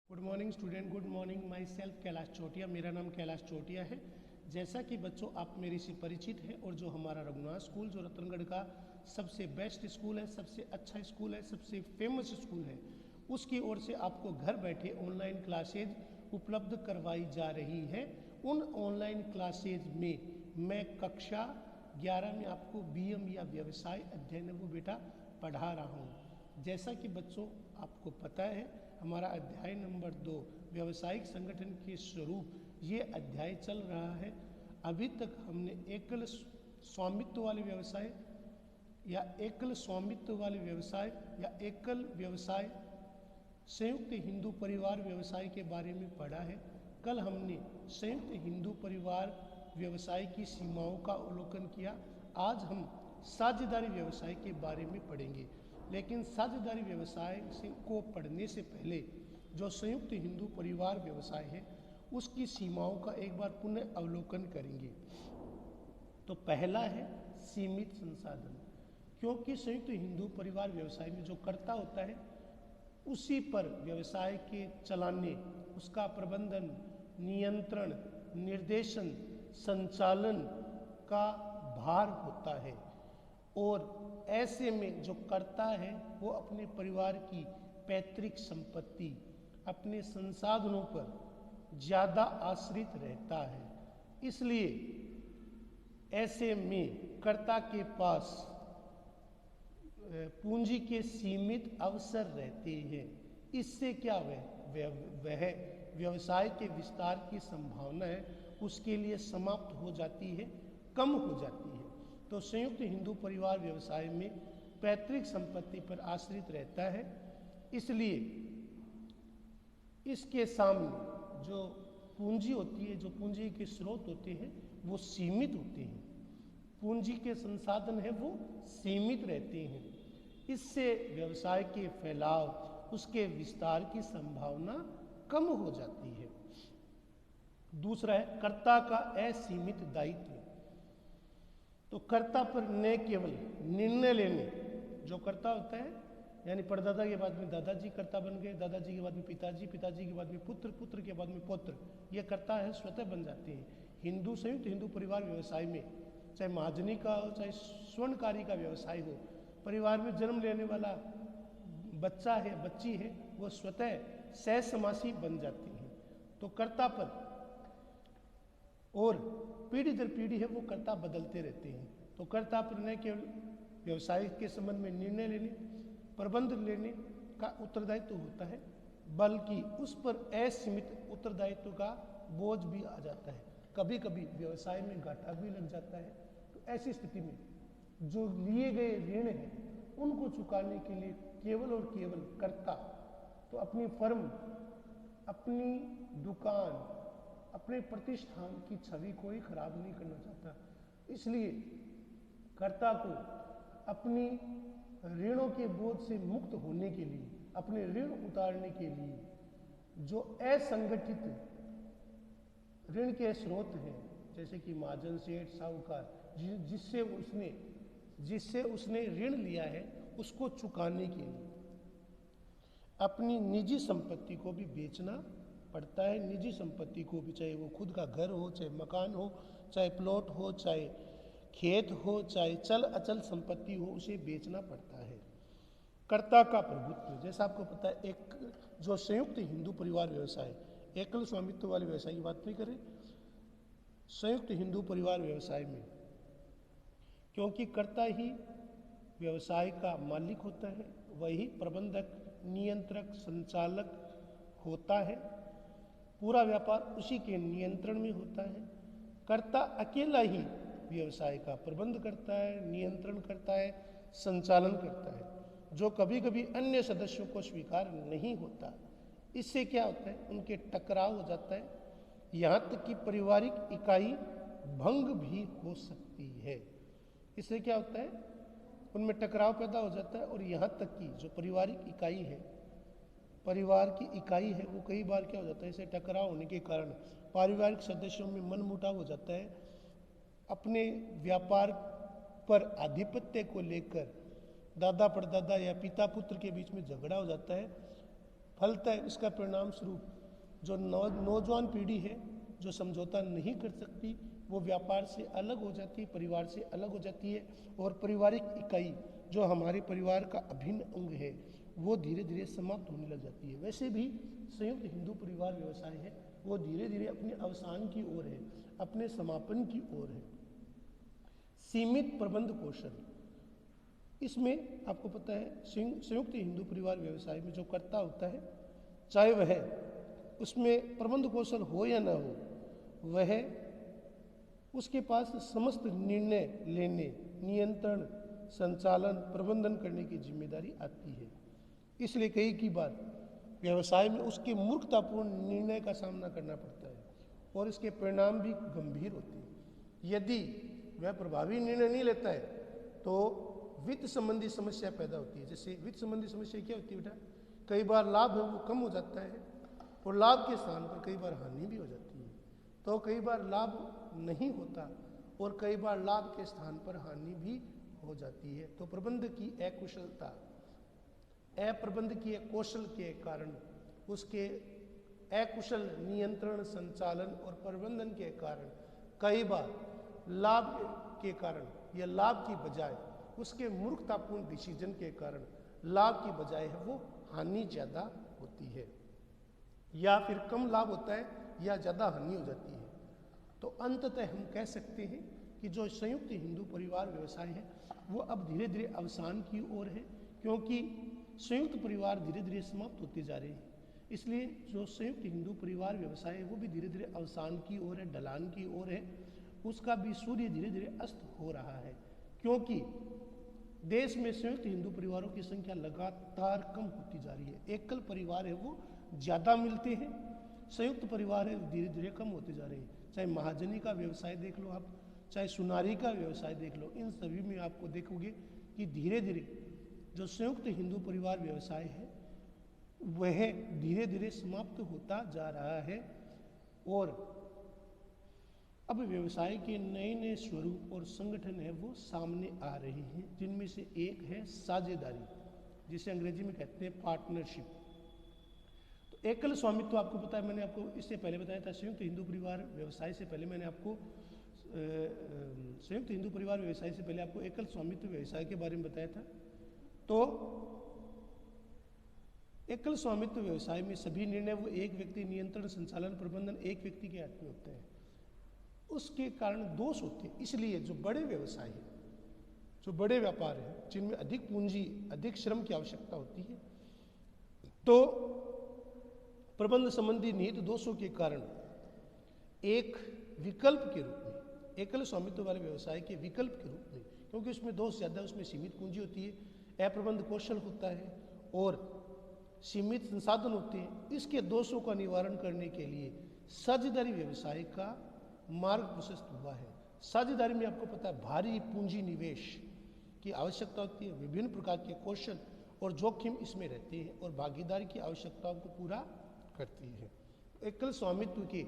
Good morning student, good morning. Myself Kailash Chotia, मेरा नाम कैलाश चोटिया है। जैसा कि बच्चों आप मेरे से परिचित हैं और जो हमारा रघुनाथ स्कूल जो रतनगढ़ का सबसे बेस्ट स्कूल है, सबसे अच्छा स्कूल है, सबसे फेमस स्कूल है, उसकी ओर से आपको घर बैठे ऑनलाइन क्लासेज उपलब्ध करवाई जा रही है। उन ऑनलाइन क्लासेज में मैं कक्षा 11 में आपको बीएम या व्यवसाय अध्ययन वो बेटा पढ़ा रहा हूँ। जैसा कि बच्चों आपको पता है, हमारा अध्याय नंबर 2 व्यावसायिक संगठन के स्वरूप ये अध्याय चल रहा है। अभी तक हमने एकल स्वामित्व वाले व्यवसाय या एकल स्वामित्व वाले व्यवसाय या एकल व्यवसाय संयुक्त हिंदू परिवार व्यवसाय के बारे में पढ़ा है। कल हमने संयुक्त हिंदू परिवार व्यवसाय की सीमाओं का अवलोकन किया। आज हम साझेदारी व्यवसाय के बारे में पढ़ेंगे, लेकिन साझेदारी व्यवसाय को पढ़ने से पहले जो संयुक्त हिंदू परिवार व्यवसाय है उसकी सीमाओं का एक बार पुनः अवलोकन करेंगे। तो पहला है सीमित संसाधन, क्योंकि संयुक्त हिंदू परिवार व्यवसाय में जो कर्ता होता है उसी पर व्यवसाय के चलाने, उसका प्रबंधन, नियंत्रण, निर्देशन, संचालन का भार होता है। और ऐसे में जो करता है वो अपने परिवार की पैतृक संपत्ति, अपने संसाधनों पर ज़्यादा आश्रित रहता है। इसलिए ऐसे में कर्ता के पास पूंजी के सीमित अवसर रहते हैं। इससे क्या वह व्यवसाय के विस्तार की संभावना है उसके लिए समाप्त हो जाती है, कम हो जाती है। तो संयुक्त हिंदू परिवार व्यवसाय में पैतृक संपत्ति पर आश्रित रहता है, इसलिए इसके सामने जो पूंजी होती है, जो पूंजी के स्रोत होते हैं वो सीमित होते हैं, पूंजी के संसाधन है वो सीमित रहते हैं। इससे व्यवसाय के फैलाव, उसके विस्तार की संभावना कम हो जाती है। दूसरा है कर्ता का असीमित दायित्व। तो कर्ता पर न केवल निर्णय लेने, जो कर्ता होता है यानी परदादा के बाद में दादाजी कर्ता बन गए, दादाजी के बाद में पिताजी, पिताजी के बाद में पुत्र, पुत्र के बाद में पौत्र, ये कर्ता है स्वतः बन जाते हैं। हिंदू संयुक्त हिंदू परिवार व्यवसाय में चाहे महाजनी का हो चाहे स्वर्णकारी का व्यवसाय हो, परिवार में जन्म लेने वाला बच्चा है, बच्ची है, वो स्वतः सहसमासी बन जाती हैं। तो कर्ता पर और पीढ़ी दर पीढ़ी है वो कर्ता बदलते रहते हैं। तो कर्ता पर न केवल व्यवसाय के संबंध में निर्णय लेने, प्रबंध लेने का उत्तरदायित्व होता है, बल्कि उस पर असीमित उत्तरदायित्व का बोझ भी आ जाता है। कभी कभी व्यवसाय में घाटा भी लग जाता है। तो ऐसी स्थिति में जो लिए गए ऋण है उनको चुकाने के लिए केवल और केवल कर्ता तो अपनी फर्म, अपनी दुकान, अपने प्रतिष्ठान की छवि को ही खराब नहीं करना चाहता। इसलिए कर्ता को अपनी ऋणों के बोझ से मुक्त होने के लिए, अपने ऋण उतारने के लिए जो असंगठित ऋण के स्रोत हैं, जैसे कि महाजन, सेठ, साहूकार, जिससे उसने ऋण लिया है उसको चुकाने के लिए अपनी निजी संपत्ति को भी बेचना पड़ता है। निजी संपत्ति को भी, चाहे वो खुद का घर हो, चाहे मकान हो, चाहे प्लॉट हो, चाहे खेत हो, चाहे चल अचल संपत्ति हो, उसे बेचना पड़ता है। कर्ता का प्रभुत्व, जैसा आपको पता है, एक जो संयुक्त हिंदू परिवार व्यवसाय, एकल स्वामित्व वाले व्यवसाय की बात नहीं करें, संयुक्त हिंदू परिवार व्यवसाय में क्योंकि कर्ता ही व्यवसाय का मालिक होता है, वही प्रबंधक, नियंत्रक, संचालक होता है, पूरा व्यापार उसी के नियंत्रण में होता है। कर्ता अकेला ही व्यवसाय का प्रबंध करता है, नियंत्रण करता है, संचालन करता है, जो कभी कभी अन्य सदस्यों को स्वीकार नहीं होता। इससे क्या होता है, उनके टकराव हो जाता है, यहाँ तक कि पारिवारिक इकाई भंग भी हो सकती है। इससे क्या होता है, उनमें टकराव पैदा हो जाता है और यहाँ तक कि जो पारिवारिक इकाई है, परिवार की इकाई है, वो कई बार क्या हो जाता है, इसे टकराव होने के कारण पारिवारिक सदस्यों में मनमुटाव हो जाता है। अपने व्यापार पर आधिपत्य को लेकर दादा परदादा या पिता पुत्र के बीच में झगड़ा हो जाता है। फलतः इसका परिणाम स्वरूप जो नौजवान पीढ़ी है जो समझौता नहीं कर सकती, वो व्यापार से अलग हो जाती है, परिवार से अलग हो जाती है, और पारिवारिक इकाई जो हमारे परिवार का अभिन्न अंग है वो धीरे धीरे समाप्त होने लग जाती है। वैसे भी संयुक्त हिंदू परिवार व्यवसाय है वो धीरे धीरे अपने अवसान की ओर है, अपने समापन की ओर है। सीमित प्रबंध कौशल, इसमें आपको पता है संयुक्त हिंदू परिवार व्यवसाय में जो कर्ता होता है, चाहे वह उसमें प्रबंध कौशल हो या ना हो, वह उसके पास समस्त निर्णय लेने, नियंत्रण, संचालन, प्रबंधन करने की जिम्मेदारी आती है। इसलिए कई बार व्यवसाय में उसके मूर्खतापूर्ण निर्णय का सामना करना पड़ता है और इसके परिणाम भी गंभीर होते हैं। यदि वह प्रभावी निर्णय नहीं लेता है तो वित्त संबंधी समस्या पैदा होती है। जैसे वित्त संबंधी समस्या क्या होती है बेटा, कई बार लाभ है वो कम हो जाता है और लाभ के स्थान पर कई बार हानि भी हो जाती है। तो कई बार लाभ नहीं होता और कई बार लाभ के स्थान पर हानि भी हो जाती है। तो प्रबंध की अकुशलता, अप्रबंध की कौशल के कारण, उसके अकुशल नियंत्रण, संचालन और प्रबंधन के कारण कई बार लाभ के कारण या लाभ की बजाय उसके मूर्खतापूर्ण डिसीजन के कारण लाभ की बजाय है वो हानि ज़्यादा होती है, या फिर कम लाभ होता है या ज़्यादा हानि हो जाती है। तो अंततः हम कह सकते हैं कि जो संयुक्त हिंदू परिवार व्यवसाय है वो अब धीरे धीरे अवसान की ओर है, क्योंकि संयुक्त परिवार धीरे धीरे समाप्त होते जा रहे हैं। इसलिए जो संयुक्त हिंदू परिवार व्यवसाय है वो भी धीरे धीरे अवसान की ओर है, ढलान की ओर है। उसका भी सूर्य धीरे धीरे अस्त हो रहा है, क्योंकि देश में संयुक्त हिंदू परिवारों की संख्या लगातार कम होती जा रही है। एकल परिवार है वो ज़्यादा मिलते हैं, संयुक्त परिवार है धीरे धीरे कम होते जा रहे हैं। चाहे महाजनी का व्यवसाय देख लो आप, चाहे सुनारी का व्यवसाय देख लो, इन सभी में आपको देखोगे कि धीरे धीरे जो संयुक्त हिंदू परिवार व्यवसाय है वह धीरे धीरे समाप्त होता जा रहा है। और अब व्यवसाय के नए नए स्वरूप और संगठन है वो सामने आ रहे हैं, जिनमें से एक है साझेदारी, जिसे अंग्रेजी में कहते हैं पार्टनरशिप। तो एकल स्वामित्व आपको पता है, मैंने आपको इससे पहले बताया था, संयुक्त हिंदू परिवार व्यवसाय से पहले मैंने आपको संयुक्त हिंदू परिवार व्यवसाय से पहले आपको एकल स्वामित्व व्यवसाय के बारे में बताया था। तो एकल स्वामित्व व्यवसाय में सभी निर्णय वो एक व्यक्ति, नियंत्रण, संचालन, प्रबंधन एक व्यक्ति के हाथ में होते हैं। उसके कारण दोष होते हैं। इसलिए जो बड़े व्यवसाय है, जो बड़े व्यापार है, जिनमें अधिक पूंजी, अधिक श्रम की आवश्यकता होती है, तो प्रबंध संबंधी निहित दोषों के कारण एक विकल्प के रूप में, एकल स्वामित्व वाले व्यवसाय के विकल्प के रूप में, क्योंकि उसमें दोष ज़्यादा, उसमें सीमित पूंजी होती है, अप्रबंध कौशल होता है और सीमित संसाधन होते हैं, इसके दोषों का निवारण करने के लिए साझेदारी व्यवसाय का मार्ग प्रशस्त हुआ है। साझेदारी में आपको पता है भारी पूंजी निवेश की आवश्यकता होती है, विभिन्न प्रकार के कौशल और जोखिम इसमें रहते हैं और भागीदारी की आवश्यकताओं को पूरा करती है। एकल स्वामित्व के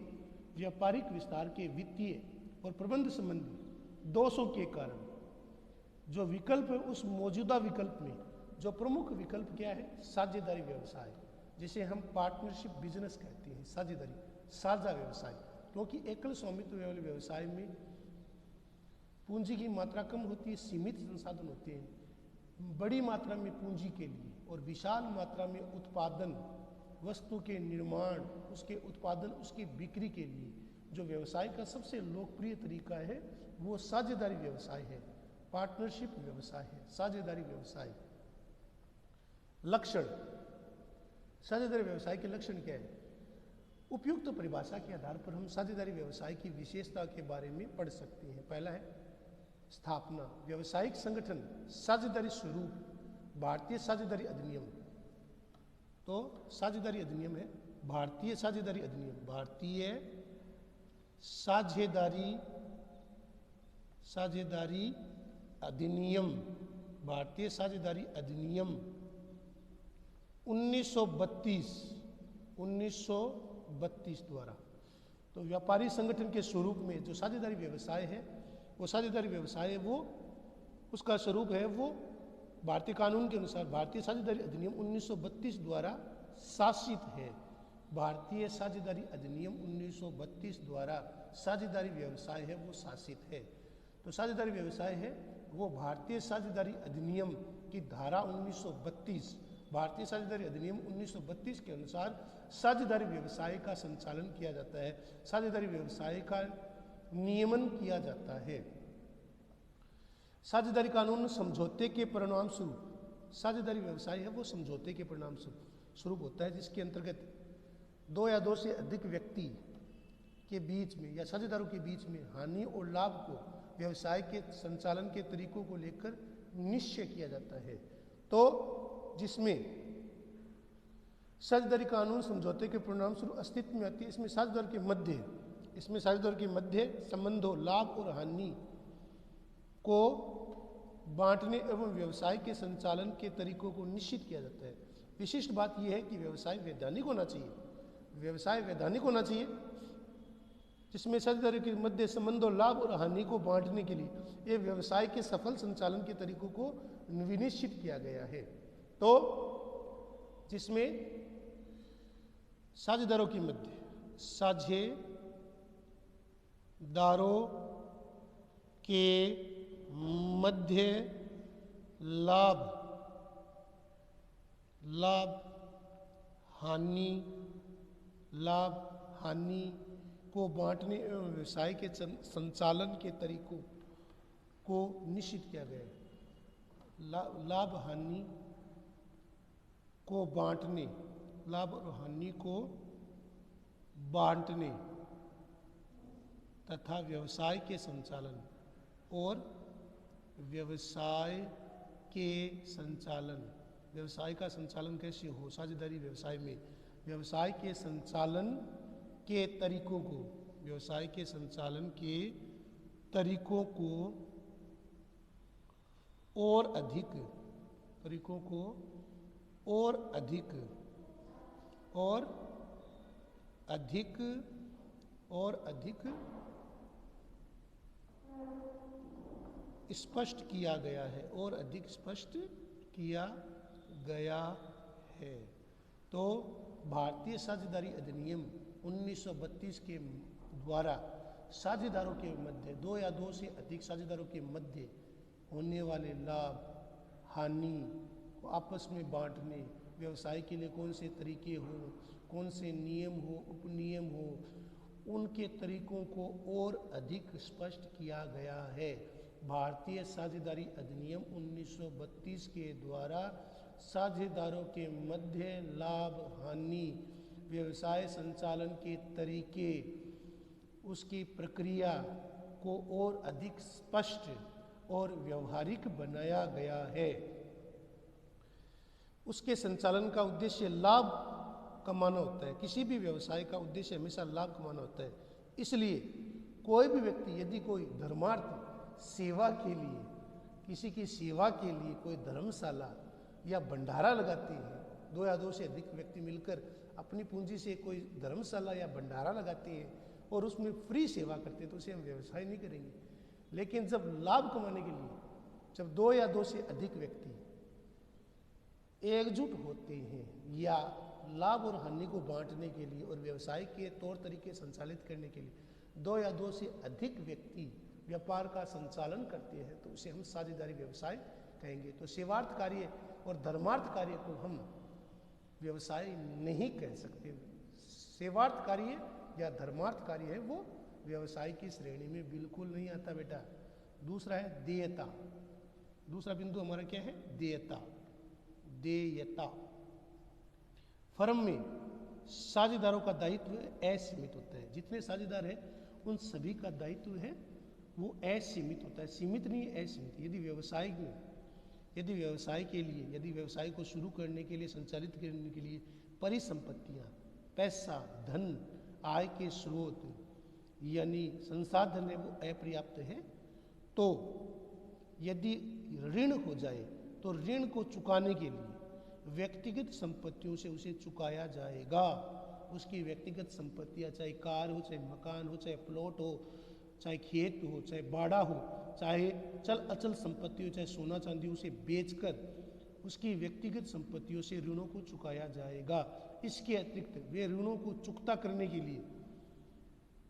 व्यापारिक विस्तार के वित्तीय और प्रबंध संबंधी दोषों के कारण जो विकल्प है, उस मौजूदा विकल्प में जो प्रमुख विकल्प क्या है, साझेदारी व्यवसाय, जिसे हम पार्टनरशिप बिजनेस कहते हैं, साझेदारी, साझा व्यवसाय। क्योंकि एकल स्वामित्व वाले व्यवसाय में पूंजी की मात्रा कम होती है, सीमित संसाधन होते हैं, बड़ी मात्रा में पूंजी के लिए और विशाल मात्रा में उत्पादन, वस्तु के निर्माण, उसके उत्पादन, उसकी बिक्री के लिए जो व्यवसाय का सबसे लोकप्रिय तरीका है वो साझेदारी व्यवसाय है, पार्टनरशिप व्यवसाय है, साझेदारी व्यवसाय। लक्षण, साझेदारी व्यवसाय के लक्षण क्या है? उपयुक्त परिभाषा के आधार पर हम साझेदारी व्यवसाय की विशेषता के बारे में पढ़ सकते हैं। पहला है स्थापना, व्यावसायिक संगठन, साझेदारी स्वरूप, भारतीय साझेदारी अधिनियम। तो साझेदारी अधिनियम है भारतीय साझेदारी अधिनियम, भारतीय साझेदारी अधिनियम, भारतीय साझेदारी अधिनियम 1932 द्वारा। तो व्यापारी संगठन के स्वरूप में जो साझेदारी व्यवसाय है, वो साझेदारी व्यवसाय है, वो उसका स्वरूप है वो भारतीय कानून के अनुसार भारतीय साझेदारी अधिनियम 1932 द्वारा शासित है। भारतीय साझेदारी अधिनियम 1932 द्वारा साझेदारी व्यवसाय है वो शासित है। तो साझेदारी व्यवसाय है वो भारतीय साझेदारी अधिनियम की धारा 1932, भारतीय साझेदारी अधिनियम 1932 के अनुसार साझेदारी व्यवसाय का संचालन किया जाता है, साझेदारी व्यवसाय का नियमन किया जाता है। साझेदारी कानून समझौते के परिणाम स्वरूप, साझेदारी व्यवसाय है वो समझौते के परिणाम स्वरूप होता है, जिसके अंतर्गत दो या दो से अधिक व्यक्ति के बीच में या साझेदारों के बीच में हानि और लाभ को व्यवसाय के संचालन के तरीकों को लेकर निश्चय किया जाता है। तो जिसमें साझेदारी कानून समझौते के परिणाम स्वरूप अस्तित्व में आती है, इसमें साझेदारों के मध्य संबंधों, लाभ और हानि को बांटने एवं व्यवसाय के संचालन के तरीकों को निश्चित किया जाता है। विशिष्ट बात यह है कि व्यवसाय वैधानिक होना चाहिए, व्यवसाय वैधानिक होना चाहिए, जिसमें साझेदारों के मध्य संबंधों, लाभ और हानि को बांटने के लिए ये व्यवसाय के सफल संचालन के तरीकों को विनिश्चित किया गया है। तो जिसमें साझेदारों के मध्य, साझेदारों के मध्य लाभ हानि को बांटने एवं व्यवसाय के संचालन के तरीकों को निश्चित किया गया है। लाभ हानि को बांटने, लाभ और हानि को बांटने तथा व्यवसाय के संचालन और व्यवसाय का संचालन कैसे हो, साझेदारी व्यवसाय में व्यवसाय के संचालन के तरीकों को, व्यवसाय के संचालन के तरीकों को और अधिक स्पष्ट किया गया है, और अधिक स्पष्ट किया गया है। तो भारतीय साझेदारी अधिनियम 1932 के द्वारा साझेदारों के मध्य, दो या दो से अधिक साझेदारों के मध्य होने वाले लाभ हानि को आपस में बांटने, व्यवसाय के लिए कौन से तरीके हो, कौन से नियम हो, उपनियम हो, उनके तरीकों को और अधिक स्पष्ट किया गया है। भारतीय साझेदारी अधिनियम 1932 के द्वारा साझेदारों के मध्य लाभ हानि, व्यवसाय संचालन के तरीके, उसकी प्रक्रिया को और अधिक स्पष्ट और व्यवहारिक बनाया गया है। उसके संचालन का उद्देश्य लाभ कमाना होता है। किसी भी व्यवसाय का उद्देश्य हमेशा लाभ कमाना होता है। इसलिए कोई भी व्यक्ति यदि कोई धर्मार्थ सेवा के लिए, किसी की सेवा के लिए कोई धर्मशाला या भंडारा लगाते हैं, दो या दो से अधिक व्यक्ति मिलकर अपनी पूंजी से कोई धर्मशाला या भंडारा लगाते हैं और उसमें फ्री सेवा करते हैं, तो उसे हम व्यवसाय नहीं करेंगे। लेकिन जब लाभ कमाने के लिए, जब दो या दो से अधिक व्यक्ति एकजुट होते हैं या लाभ और हानि को बांटने के लिए और व्यवसाय के तौर तरीके संचालित करने के लिए दो या दो से अधिक व्यक्ति व्यापार का संचालन करते हैं, तो उसे हम साझेदारी व्यवसाय कहेंगे। तो सेवार्थ कार्य और धर्मार्थ कार्य को हम व्यवसाय नहीं कह सकते। सेवार्थ कार्य या धर्मार्थ कार्य है वो व्यवसाय की श्रेणी में बिल्कुल नहीं आता बेटा। दूसरा है देयता। दूसरा बिंदु हमारा क्या है? देयता। देयता। फर्म में साझेदारों का दायित्व असीमित होता है। जितने साझेदार हैं उन सभी का दायित्व है वो असीमित होता है, सीमित नहीं, असीमित। यदि व्यवसाय के लिए, यदि व्यवसाय को शुरू करने के लिए, संचालित करने के लिए परिसंपत्तियां, पैसा, धन, आय के स्रोत यानी संसाधन है वो अपर्याप्त है, तो यदि ऋण हो जाए तो ऋण को चुकाने के लिए व्यक्तिगत संपत्तियों से उसे चुकाया जाएगा। उसकी व्यक्तिगत संपत्तियां, चाहे कार हो, चाहे मकान हो, चाहे प्लॉट हो, चाहे खेत हो, चाहे बाड़ा हो, चाहे चल अचल संपत्ति हो, चाहे सोना चांदी, उसे बेचकर उसकी व्यक्तिगत संपत्तियों से ऋणों को चुकाया जाएगा। इसके अतिरिक्त वे ऋणों को चुकता करने के लिए,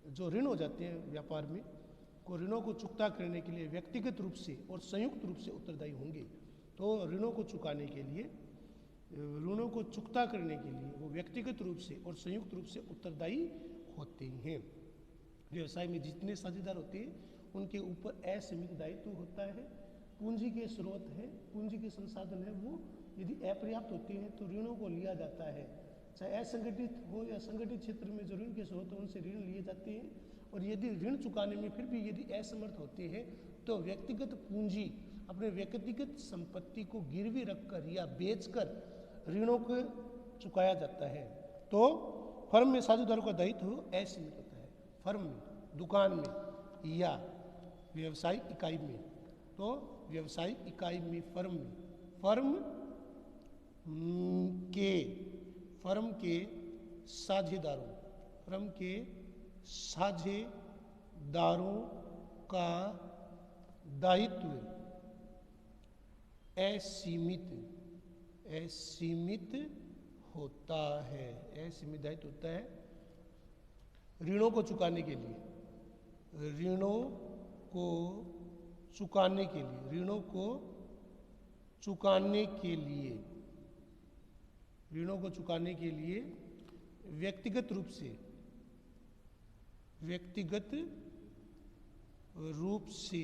जो ऋण हो जाते हैं व्यापार में, को ऋणों को चुकता करने के लिए व्यक्तिगत रूप से और संयुक्त रूप से उत्तरदायी होंगे। तो ऋणों को चुकाने के लिए, ऋणों को चुकता करने के लिए वो व्यक्तिगत रूप से और संयुक्त रूप से उत्तरदायी होते हैं। व्यवसाय में जितने साझेदार होते हैं उनके ऊपर असीमित दायित्व होता है। पूंजी के स्रोत हैं, पूंजी के संसाधन है, वो यदि अपर्याप्त होते हैं तो ऋणों को लिया जाता है। चाहे असंगठित हो या संगठित क्षेत्र में जो ऋण के स्रोत हैं उनसे ऋण लिए जाते हैं। और यदि ऋण चुकाने में फिर भी यदि असमर्थ होते हैं तो व्यक्तिगत पूंजी, अपने व्यक्तिगत संपत्ति को गिरवी रखकर या बेचकर ऋणों को चुकाया जाता है। तो फर्म में साझेदारों का दायित्व असीमित होता है। फर्म में, दुकान में या व्यवसायिक इकाई में, तो व्यवसायिक इकाई में, फर्म के साझेदारों का दायित्व असीमित होता है। असीमित दायित्व होता है ऋणों को चुकाने के लिए, ऋणों को चुकाने के लिए व्यक्तिगत रूप से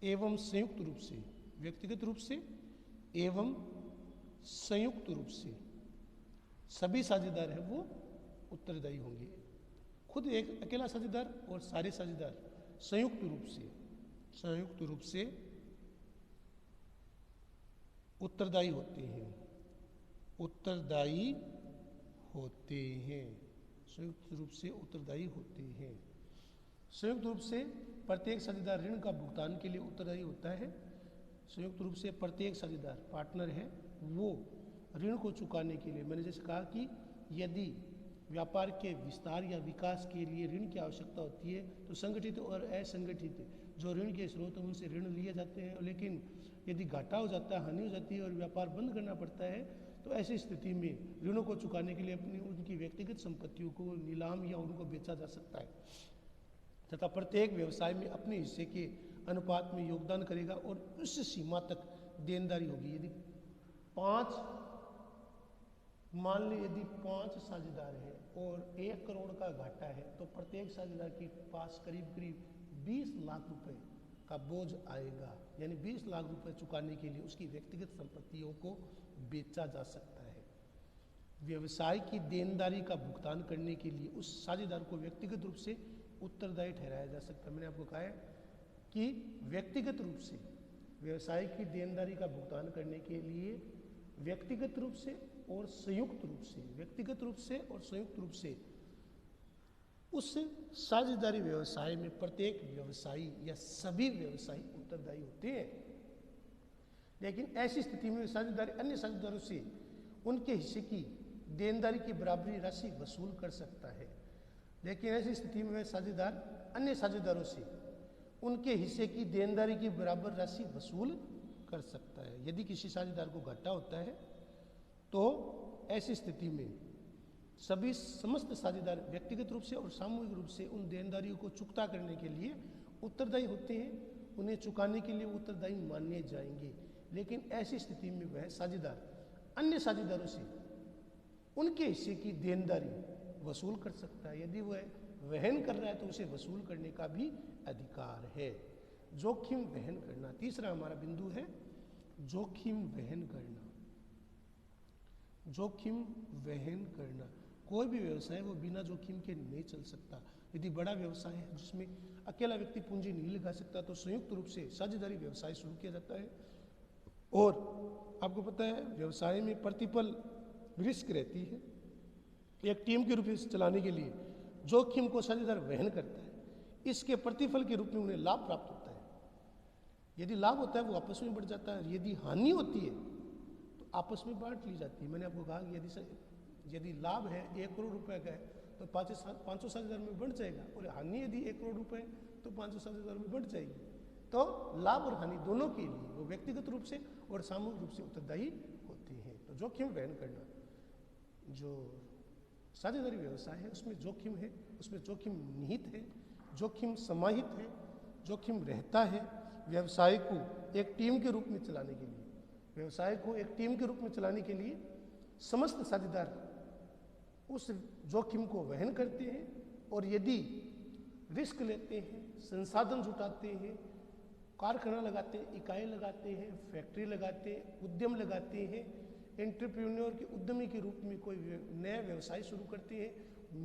एवं संयुक्त रूप से सभी साझेदार हैं वो उत्तरदायी होंगे। खुद एक अकेला साझेदार और सारे साझेदार संयुक्त रूप से उत्तरदायी होते हैं। संयुक्त रूप से उत्तरदायी होते हैं। संयुक्त रूप से प्रत्येक साझेदार ऋण का भुगतान के लिए उत्तरदायी होता है। संयुक्त रूप से प्रत्येक साझेदार, पार्टनर है, वो ऋण को चुकाने के लिए, मैंने जैसे कहा कि यदि व्यापार के विस्तार या विकास के लिए ऋण की आवश्यकता होती है तो संगठित और असंगठित जो ऋण के स्रोत हैं उनसे ऋण लिए जाते हैं। लेकिन यदि घाटा हो जाता है, हानि हो जाती है और व्यापार बंद करना पड़ता है तो ऐसी स्थिति में ऋणों को चुकाने के लिए उनकी व्यक्तिगत संपत्तियों को नीलाम या उनको बेचा जा सकता है तथा प्रत्येक व्यवसाय में अपने हिस्से के अनुपात में योगदान करेगा और उस सीमा तक देनदारी होगी। यदि यदि 5 साझेदार हैं और 1 करोड़ का घाटा है तो प्रत्येक साझेदार के पास करीब 20 लाख रुपए का बोझ आएगा। यानी 20 लाख रुपए चुकाने के लिए उसकी व्यक्तिगत संपत्तियों को बेचा जा सकता है। व्यवसाय की देनदारी का भुगतान करने के लिए उस साझेदार को व्यक्तिगत रूप से उत्तरदायी ठहराया जा सकता है। मैंने आपको कहा है कि व्यक्तिगत रूप से व्यवसाय की देनदारी का भुगतान करने के लिए व्यक्तिगत रूप से और संयुक्त रूप से उस साझेदारी व्यवसाय में प्रत्येक व्यवसायी या सभी व्यवसायी उत्तरदायी होते हैं। लेकिन ऐसी स्थिति में साझेदार अन्य साझेदारों से उनके हिस्से की देनदारी की बराबरी राशि वसूल कर सकता है। लेकिन ऐसी स्थिति में वह साझेदार अन्य साझेदारों से उनके हिस्से की देनदारी की बराबर राशि वसूल कर सकता है। यदि किसी साझेदार को घाटा होता है तो ऐसी स्थिति में समस्त साझेदार व्यक्तिगत रूप से और सामूहिक रूप से उन देनदारियों को चुकता करने के लिए उत्तरदायी होते हैं। उन्हें चुकाने के लिए उत्तरदायी माने जाएंगे। लेकिन ऐसी स्थिति में वह साझेदार अन्य साझेदारों से उनके हिस्से की देनदारी वसूल कर सकता है। यदि वह वहन कर रहा है तो उसे वसूल करने का भी अधिकार है। जोखिम वहन करना, तीसरा हमारा बिंदु है जोखिम वहन करना। जोखिम वहन करना, कोई भी व्यवसाय वो बिना जोखिम के नहीं चल सकता। यदि बड़ा व्यवसाय है जिसमें अकेला व्यक्ति पूंजी नहीं लगा सकता तो संयुक्त रूप से साझेदारी व्यवसाय शुरू किया जाता है। और आपको पता है व्यवसाय में प्रतिपल रिस्क रहती है। एक टीम के रूप में चलाने के लिए जोखिम को साझेदार वहन करता है। इसके प्रतिफल के रूप में उन्हें लाभ प्राप्त होता है। यदि लाभ होता है वो आपस में बढ़ जाता है, यदि हानि होती है तो आपस में बांट ली जाती है। मैंने आपको कहा कि यदि लाभ है 1 करोड़ रुपए का है तो 500 साझेदार में बढ़ जाएगा, और हानि यदि 1 करोड़ रुपए है तो 500 साझेदार में बढ़ जाएगी। तो लाभ और हानि दोनों के लिए वो व्यक्तिगत रूप से और सामूहिक रूप से उत्तरदायी होते हैं। तो जोखिम वहन करना, जो साझेदारी व्यवसाय है उसमें जोखिम है, उसमें जोखिम निहित है, जोखिम समाहित है, जोखिम रहता है। व्यवसाय को एक टीम के रूप में चलाने के लिए, व्यवसाय को एक टीम के रूप में चलाने के लिए समस्त साझेदार उस जोखिम को वहन करते हैं, और यदि रिस्क लेते हैं, संसाधन जुटाते हैं, कारखाना लगाते हैं, इकाई लगाते हैं, फैक्ट्री लगाते हैं, उद्यम लगाते हैं, एंटरप्रेन्योर के उद्यमी के रूप में कोई नया व्यवसाय शुरू करते हैं,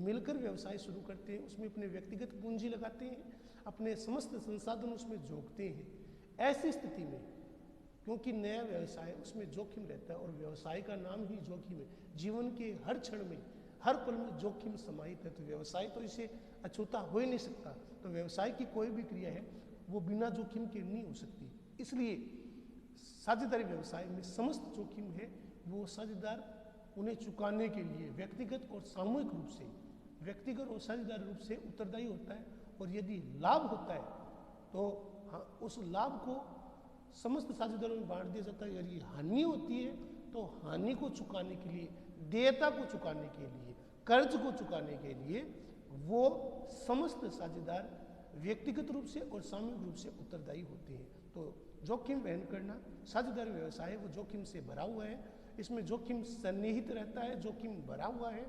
मिलकर व्यवसाय शुरू करते हैं, उसमें अपने व्यक्तिगत पूंजी लगाते हैं, अपने समस्त संसाधन उसमें झोंकते हैं। ऐसी स्थिति में क्योंकि नया व्यवसाय उसमें जोखिम रहता है और व्यवसाय का नाम ही जोखिम है, जीवन के हर क्षण में हर पल में जोखिम समाहित है, तो व्यवसाय तो इसे अछूता हो ही नहीं सकता। तो व्यवसाय की कोई भी क्रिया है वो बिना जोखिम के नहीं हो सकती। इसलिए साझेदारी व्यवसाय में समस्त जोखिम है वो साझेदार उन्हें चुकाने के लिए व्यक्तिगत और सामूहिक रूप से, व्यक्तिगत और साझेदार रूप से उत्तरदायी होता है। और यदि लाभ होता है तो हाँ, उस लाभ को समस्त साझेदारों में बांट दिया जाता है। यदि हानि होती है तो हानि को चुकाने के लिए, देयता को चुकाने के लिए, कर्ज को चुकाने के लिए वो समस्त साझेदार व्यक्तिगत रूप से और सामूहिक रूप से उत्तरदायी होते हैं। तो जोखिम वहन करना साझेदारी व्यवसाय है वो जोखिम से भरा हुआ है, इसमें जोखिम सन्निहित रहता है, जोखिम भरा हुआ है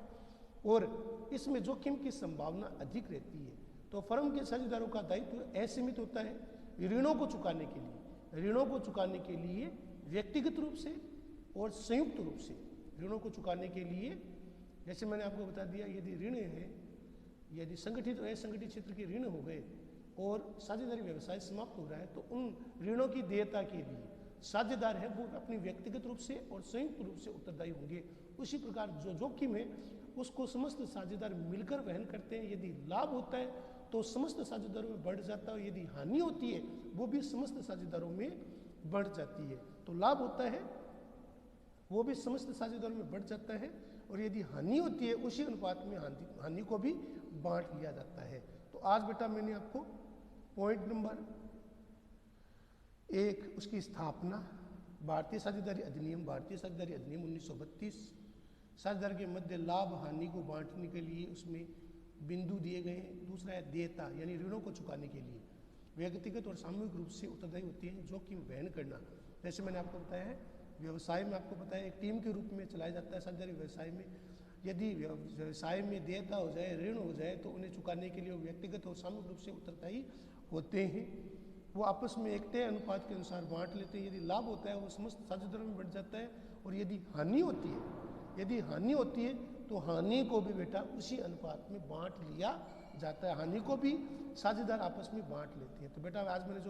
और इसमें जोखिम की संभावना अधिक रहती है। तो फर्म के साझेदारों का दायित्व असीमित होता है ऋणों को चुकाने के लिए, ऋणों को चुकाने के लिए व्यक्तिगत रूप से और संयुक्त रूप से ऋणों को चुकाने के लिए, जैसे मैंने आपको बता दिया, यदि ऋण है, यदि संगठित और असंगठित क्षेत्र के ऋण हो गए और साझेदारी व्यवसाय समाप्त हो रहा है तो उन ऋणों की देयता के लिए साझेदार है वो अपनी व्यक्तिगत रूप से और संयुक्त रूप से उत्तरदायी होंगे। उसी प्रकार जो जोखिम है उसको समस्त साझेदार मिलकर वहन करते हैं। यदि लाभ होता है तो समस्त साझेदारों में बढ़ जाता है, यदि हानि होती है वो भी समस्त साझेदारों में बढ़ जाती है। तो लाभ होता है वो भी समस्त साझेदारों में बढ़ जाता है और यदि हानि होती है उसी अनुपात में हानि को भी बांट लिया जाता है। तो आज बेटा मैंने आपको पॉइंट नंबर 1 उसकी स्थापना, भारतीय साझेदारी अधिनियम, भारतीय साझेदारी अधिनियम 1932, साझेदार के मध्य लाभ हानि को बांटने के लिए उसमें बिंदु दिए गए हैं। दूसरा है देयता, यानी ऋणों को चुकाने के लिए व्यक्तिगत और सामूहिक रूप से उत्तरदायी होती हैं। जोखिम वहन करना, जैसे मैंने आपको बताया है व्यवसाय में, आपको बताया एक टीम के रूप में चलाया जाता है साझेदारी व्यवसाय में। यदि व्यवसाय में देयता हो जाए, ऋण हो जाए तो उन्हें चुकाने के लिए वो व्यक्तिगत और सामूहिक रूप से उत्तरदायी होते हैं। वो आपस में एक तय अनुपात के अनुसार बांट लेते हैं। यदि लाभ होता है वो समस्त साझेदारों में बढ़ जाता है और यदि हानि होती है, यदि हानि होती है तो हानि को भी बेटा उसी अनुपात में बांट लिया जाता है, हानि को भी साझेदार आपस में बांट लेते हैं। तो बेटा आज मैंने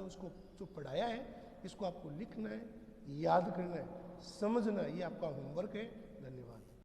जो पढ़ाया है इसको आपको लिखना है, याद करना है, समझना है, ये आपका होमवर्क है। धन्यवाद।